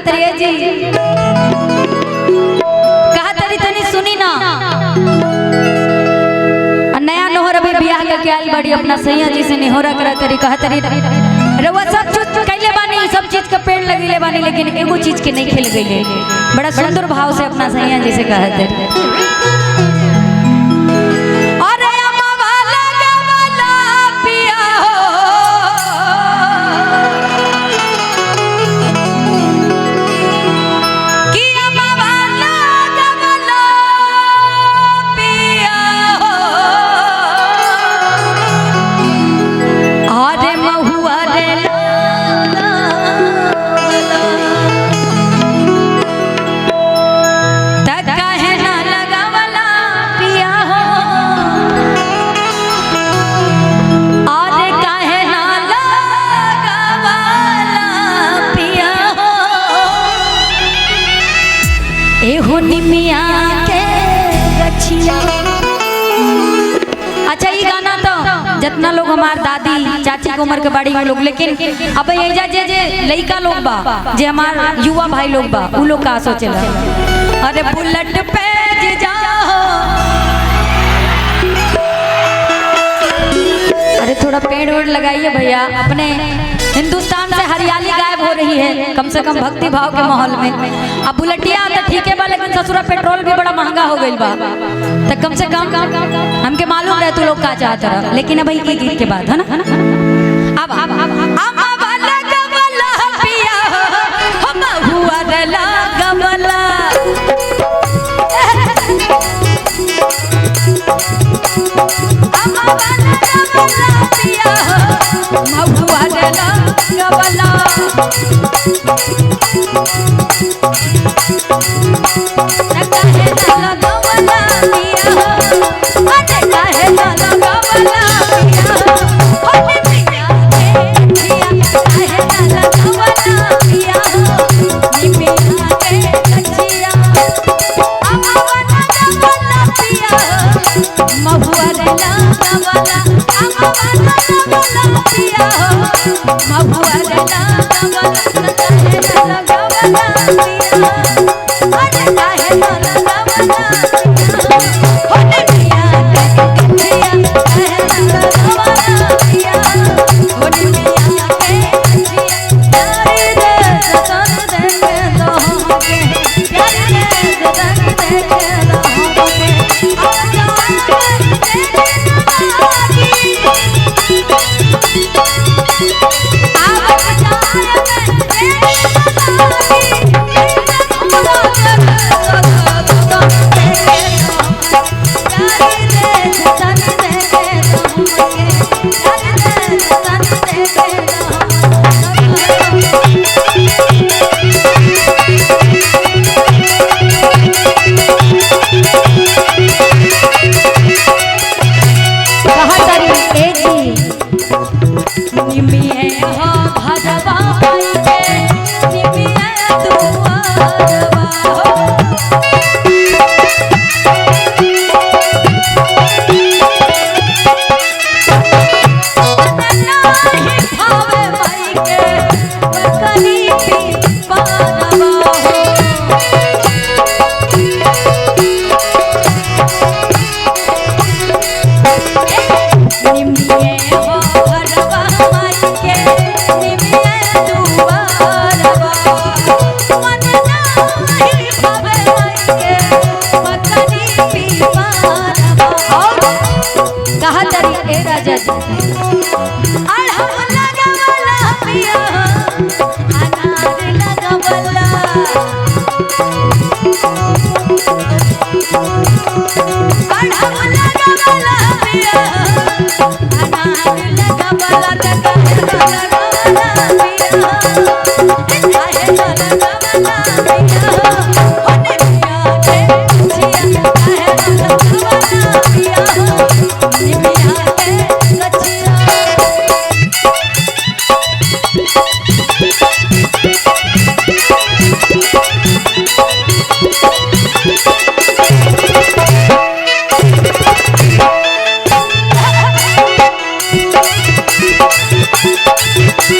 तरी जी कहा तरी तनी सुनी ना नया नोहर अभी बियाह करके आई बड़ी अपना सैया जी से निहोरा करा तरी कहा तरी रवा सब चीज कैले बानी सब चीज का पेड़ लगीले बानी लेकिन एगो चीज के नहीं खिल गईले बड़ा सुंदर भाव से अपना सैया जी से कहा तरी अच्छा ये गाना तो जितना लोग हमार दादी चाची की उम्र के बड़ी लोग लेकिन अब ये जे लड़का लोग बा जे हमार युवा भाई लोग बा उ लोग का सोचेला अरे बुलेट पे जाओ अरे थोड़ा पेड़ वेड़ लगाइए भैया अपने हिंदुस्तान से हरियाली गायब हो रही है कम से कम भक्ति भाव के माहौल में अब बुलेटिया तो ठीक है बा लेकिन ससुरा पेट्रोल भी बड़ा महंगा हो गई बा तो कम से कम हमके मालूम रहे तू लोग का चाहता रहा लेकिन अब ये गीत के बाद है ना अब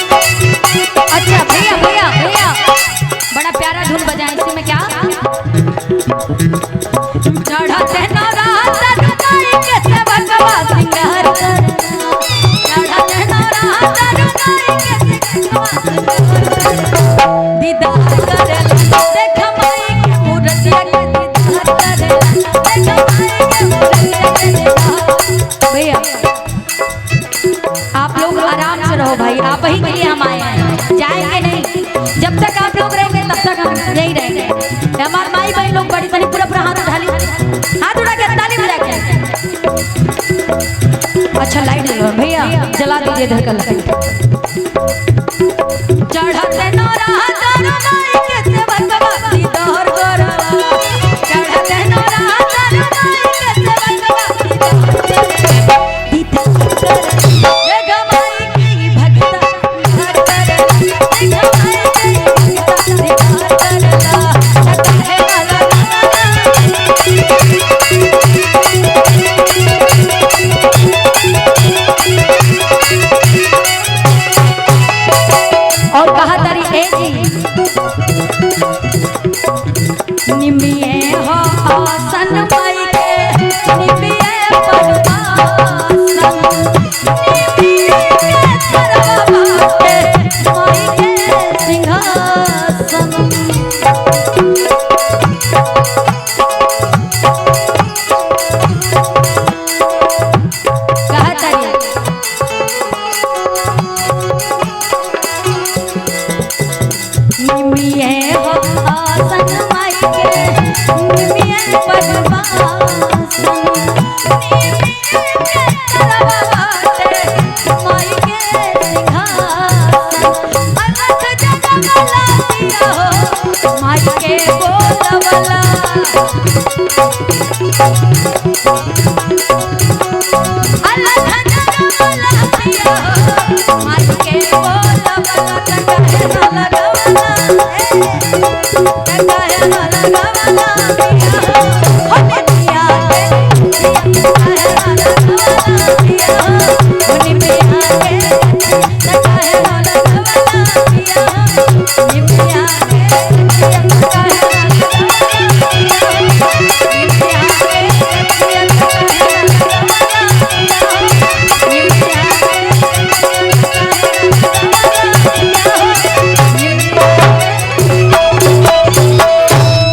अच्छा भैया भैया भैया बड़ा रहो भाई, आप ही के लिए हम आए हैं, जाएंगे नहीं। जब तक आप लोग रहेंगे तब तक हम यही रहेंगे। हमारे माई बहन लोग बड़ी तनी पूरा पूरा हाथ उठा ली, हाथ उठा के ताली बजा के। अच्छा लाइट जला भैया, जला दीजिए धड़कन लाइट। चढ़ते नौरा तारा माई के सेवकवा सीधोर गोरा, चढ़ते नौरा तारा माई के सेवकवा और कहा तारी ए जी निमिये हो आसन माई के निमिये पर आसन, निमिये सरवा बाटे माई के सिंहासन। कहा तारी निमिये हो आसन